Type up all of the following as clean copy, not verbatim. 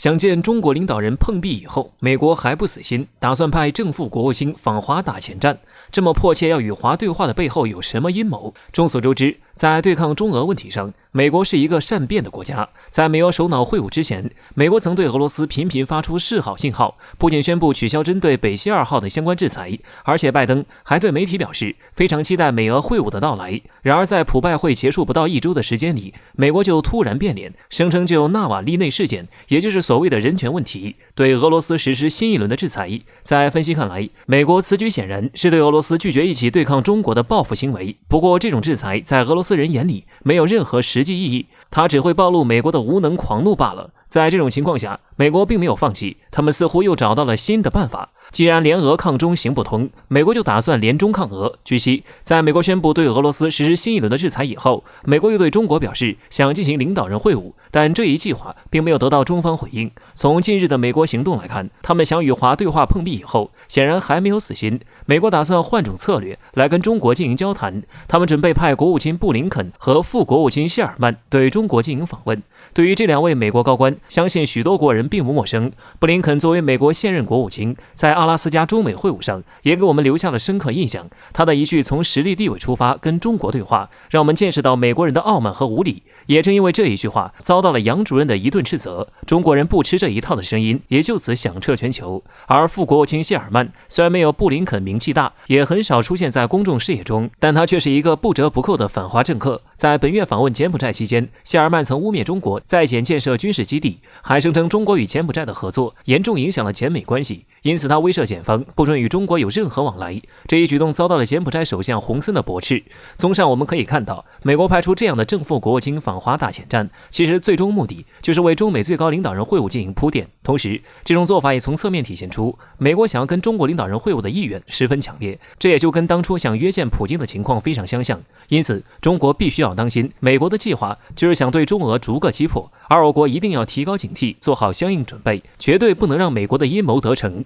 想见中国领导人碰壁以后，美国还不死心，打算派正副国务卿访华打前站。这么迫切要与华对话的背后有什么阴谋？众所周知，在对抗中俄问题上，美国是一个善变的国家。在没有首脑会晤之前，美国曾对俄罗斯频频发出示好信号，不仅宣布取消针对北溪2号的相关制裁，而且拜登还对媒体表示非常期待美俄会晤的到来。然而，在普拜会结束不到1周的时间里，美国就突然变脸，声称就纳瓦利内事件，也就是所谓的人权问题，对俄罗斯实施新一轮的制裁。在分析看来，美国此举显然是对俄罗斯拒绝一起对抗中国的报复行为。不过，这种制裁在俄罗斯人眼里没有任何实际意义，它只会暴露美国的无能狂怒罢了。在这种情况下，美国并没有放弃，他们似乎又找到了新的办法。既然联俄抗中行不通，美国就打算联中抗俄。据悉，在美国宣布对俄罗斯实施新一轮的制裁以后，美国又对中国表示想进行领导人会晤，但这一计划并没有得到中方回应。从近日的美国行动来看，他们想与华对话碰壁以后，显然还没有死心。美国打算换种策略来跟中国进行交谈，他们准备派国务卿布林肯和副国务卿谢尔曼对中国进行访问。对于这2位美国高官，相信许多国人并不陌生。布林肯作为美国现任国务卿，在阿拉斯加中美会晤上也给我们留下了深刻印象。他的一句从实力地位出发跟中国对话，让我们见识到美国人的傲慢和无礼。也正因为这一句话，遭到了杨主任的一顿斥责，中国人不吃这一套的声音也就此响彻全球。而副国务卿谢尔曼虽然没有布林肯名气大，也很少出现在公众视野中，但他却是一个不折不扣的反华政客。在本月访问柬埔寨期间，谢尔曼曾污蔑中国在柬建设军事基地，还声称中国与柬埔寨的合作严重影响了柬美关系，因此他威慑柬方不准与中国有任何往来。这一举动遭到了柬埔寨首相洪森的驳斥。综上我们可以看到，美国派出这样的正副国务卿访华打前站，其实最终目的就是为中美最高领导人会晤进行铺垫。同时，这种做法也从侧面体现出美国想要跟中国领导人会晤的意愿十分强烈，这也就跟当初想约见普京的情况非常相像。因此，中国必须要当心，美国的计划就是想对中俄逐个击破，而我国一定要提高警惕，做好相应准备，绝对不能让美国的阴谋得逞。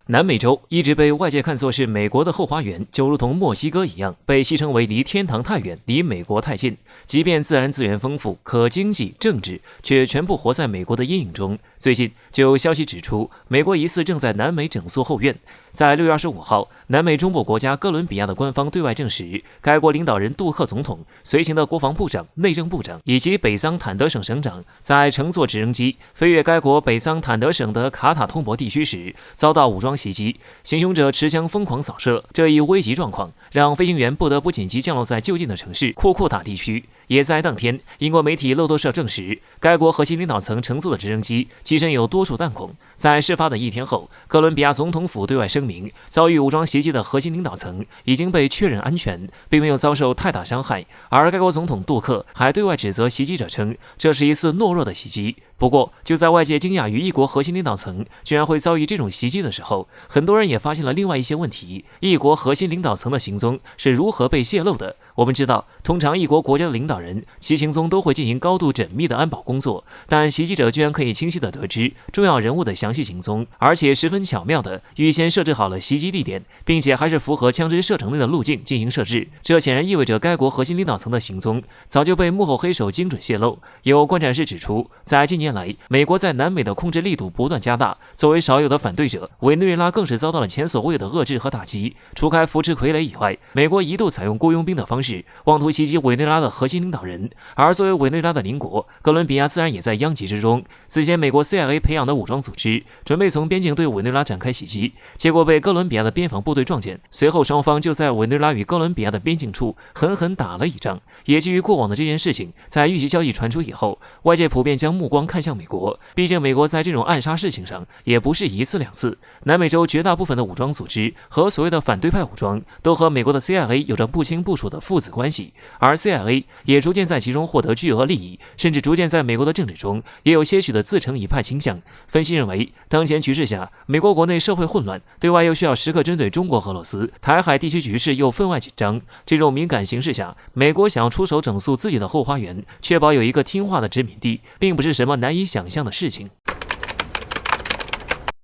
南美洲一直被外界看作是美国的后花园，就如同墨西哥一样，被戏称为离天堂太远，离美国太近。即便自然资源丰富，可经济、政治却全部活在美国的阴影中。最近就有消息指出，美国疑似正在南美整肃后院。在6月25号，南美中部国家哥伦比亚的官方对外证实，该国领导人杜克总统、随行的国防部长、内政部长以及北桑坦德省省长，在乘坐直升机飞越该国北桑坦德省的卡塔通博地区时，遭到武装袭击，行凶者持枪疯狂扫射。这一危急状况让飞行员不得不紧急降落在就近的城市库库塔地区。也在当天，英国媒体路透社证实，该国核心领导层乘坐的直升机机身有多处弹孔。在事发的1天后，哥伦比亚总统府对外声明，遭遇武装袭击的核心领导层已经被确认安全，并没有遭受太大伤害。而该国总统杜克还对外指责袭击者称，这是一次懦弱的袭击。不过，就在外界惊讶于一国核心领导层居然会遭遇这种袭击的时候，很多人也发现了另外一些问题：一国核心领导层的行踪是如何被泄露的？我们知道，通常一国国家的领导人其行踪都会进行高度缜密的安保工作，但袭击者居然可以清晰地得知重要人物的详细行踪，而且十分巧妙地预先设置好了袭击地点，并且还是符合枪支射程内的路径进行设置。这显然意味着该国核心领导层的行踪早就被幕后黑手精准泄露。有观察室指出，在近年来，美国在南美的控制力度不断加大，作为少有的反对者，委内瑞拉更是遭到了前所未有的遏制和打击。除开扶持傀儡以外，美国一度采用雇佣兵的方式，妄图袭击委内瑞拉的核心领导人。而作为委内瑞拉的邻国，哥伦比亚自然也在殃及之中。此前，美国 CIA 培养的武装组织准备从边境对委内瑞拉展开袭击，结果被哥伦比亚的边防部队撞见，随后双方就在委内瑞拉与哥伦比亚的边境处狠狠打了一仗。也基于过往的这件事情，在遇袭消息传出以后，外界普遍将目光看向美国，毕竟美国在这种暗杀事情上也不是1次2次。南美洲绝大部分的武装组织和所谓的反对派武装都和美国的 CIA 有着不清不楚的父子关系，而 CIA 也逐渐在其中获得巨额利益，甚至逐渐在美国的政治中也有些许的自成一派倾向。分析认为，当前局势下，美国国内社会混乱，对外又需要时刻针对中国和俄罗斯，台海地区局势又分外紧张，这种敏感形势下，美国想要出手整肃自己的后花园，确保有一个听话的殖民地，并不是什么难以想象的事情。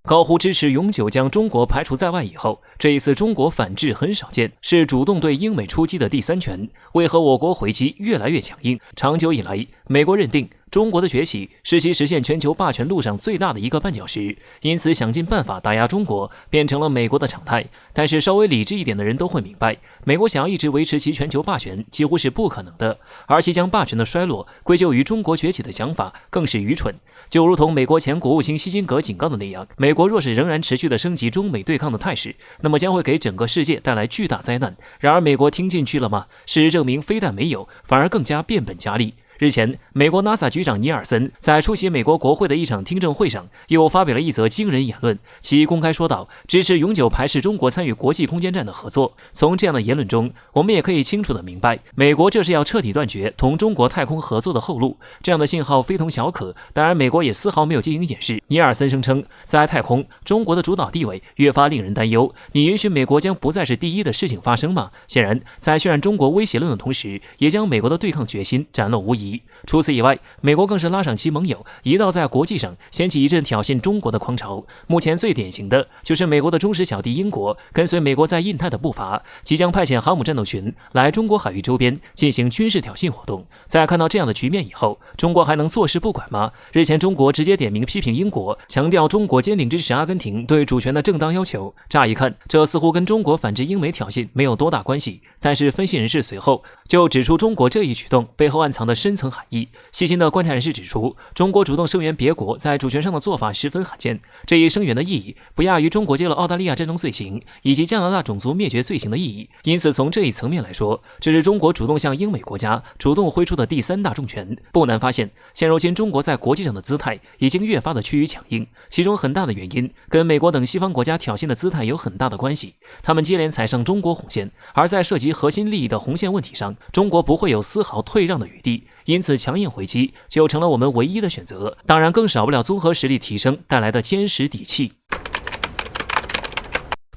高呼支持永久将中国排除在外以后，这一次中国反制很少见，是主动对英美出击的第3拳。为何我国回击越来越强硬？长久以来，美国认定中国的崛起是其实现全球霸权路上最大的一个绊脚石，因此想尽办法打压中国变成了美国的常态。但是稍微理智一点的人都会明白，美国想要一直维持其全球霸权几乎是不可能的，而其将霸权的衰落归咎于中国崛起的想法更是愚蠢。就如同美国前国务卿希金格警告的那样，美国若是仍然持续的升级中美对抗的态势，那么将会给整个世界带来巨大灾难。然而美国听进去了吗？事实证明非但没有，反而更加变本加厉。日前，美国 NASA 局长尼尔森在出席美国国会的一场听证会上，又发表了一则惊人言论。其公开说道，支持永久排斥中国参与国际空间站的合作。从这样的言论中，我们也可以清楚地明白，美国这是要彻底断绝同中国太空合作的后路。这样的信号非同小可。当然，美国也丝毫没有进行掩饰。尼尔森声称，在太空，中国的主导地位越发令人担忧。你允许美国将不再是第一的事情发生吗？显然，在渲染中国威胁论的同时，也将美国的对抗决心展露无遗。除此以外，美国更是拉上其盟友，一道在国际上掀起一阵挑衅中国的狂潮。目前最典型的就是美国的忠实小弟英国，跟随美国在印太的步伐，即将派遣航母战斗群来中国海域周边进行军事挑衅活动。在看到这样的局面以后，中国还能坐视不管吗？日前，中国直接点名批评英国，强调中国坚定支持阿根廷对主权的正当要求。乍一看，这似乎跟中国反制英美挑衅没有多大关系，但是分析人士随后就指出中国这一举动背后暗藏的深层含义。细心的观察人士指出，中国主动声援别国在主权上的做法十分罕见，这一声援的意义不亚于中国接了澳大利亚战争罪行以及加拿大种族灭绝罪行的意义。因此，从这一层面来说，这是中国主动向英美国家主动挥出的第三大重拳。不难发现，现如今中国在国际上的姿态已经越发的趋于强硬，其中很大的原因跟美国等西方国家挑衅的姿态有很大的关系。他们接连踩上中国红线，而在涉及核心利益的红线问题上，中国不会有丝毫退让的余地。因此，强硬回击就成了我们唯一的选择，当然更少不了综合实力提升带来的坚实底气。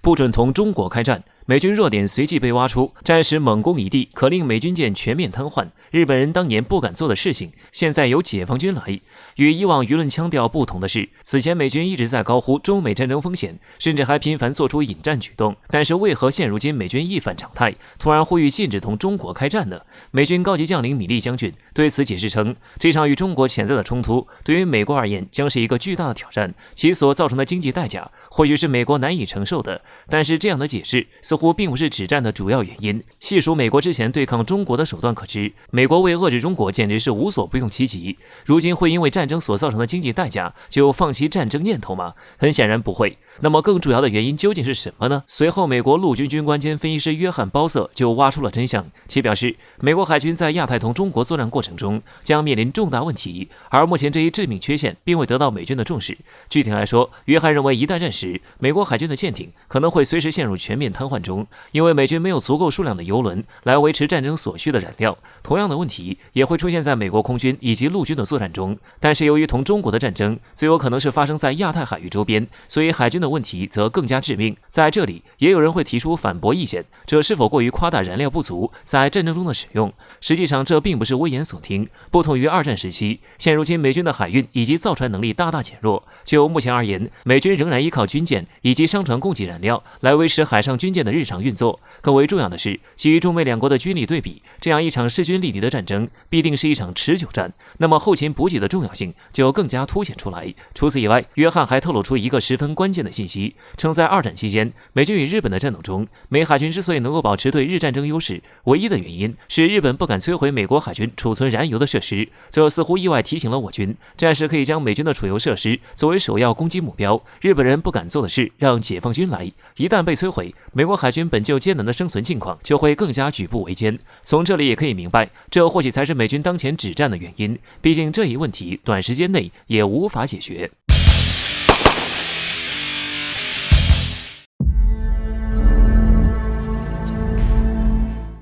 不准同中国开战，美军弱点随即被挖出，战时猛攻一地，可令美军舰全面瘫痪。日本人当年不敢做的事情，现在由解放军来。与以往舆论腔调不同的是，此前美军一直在高呼中美战争风险，甚至还频繁做出引战举动。但是为何现如今美军一反常态，突然呼吁禁止同中国开战呢？美军高级将领米利将军对此解释称，这场与中国潜在的冲突对于美国而言将是一个巨大的挑战，其所造成的经济代价或许是美国难以承受的。但是这样的解释似乎并不是止战的主要原因。细数美国之前对抗中国的手段可知，美国为遏制中国简直是无所不用其极。如今会因为战争所造成的经济代价就放弃战争念头吗？很显然不会。那么更主要的原因究竟是什么呢？随后美国陆军军官兼分析师约翰·鲍瑟就挖出了真相，其表示美国海军在亚太同中国作战过程中将面临重大问题，而目前这一致命缺陷并未得到美军的重视。具体来说，约翰认为一旦战时，美国海军的舰艇可能会随时陷入全面瘫痪中，因为美军没有足够数量的油轮来维持战争所需的燃料。同样的问题也会出现在美国空军以及陆军的作战中，但是由于同中国的战争最有可能是发生在亚太海域周边，所以海军的问题则更加致命。在这里，也有人会提出反驳意见，这是否过于夸大燃料不足在战争中的使用？实际上，这并不是危言耸听。不同于二战时期，现如今美军的海运以及造船能力大大减弱。就目前而言，美军仍然依靠军舰以及商船供给燃料来维持海上军舰的日常运作。更为重要的是，基于中美两国的军力对比，这样一场势均力敌的战争必定是一场持久战，那么后勤补给的重要性就更加凸显出来。除此以外，约翰还透露出一个十分关键的信息，称在二战期间，美军与日本的战斗中，美海军之所以能够保持对日战争优势，唯一的原因是日本不敢摧毁美国海军储存燃油的设施。这似乎意外提醒了我军，战时可以将美军的储油设施作为首要攻击目标。日本人不敢做的事，让解放军来，一旦被摧毁，美国海军本就艰难的生存境况就会更加举步维艰。从这里也可以明白，这或许才是美军当前止战的原因。毕竟这一问题短时间内也无法解决。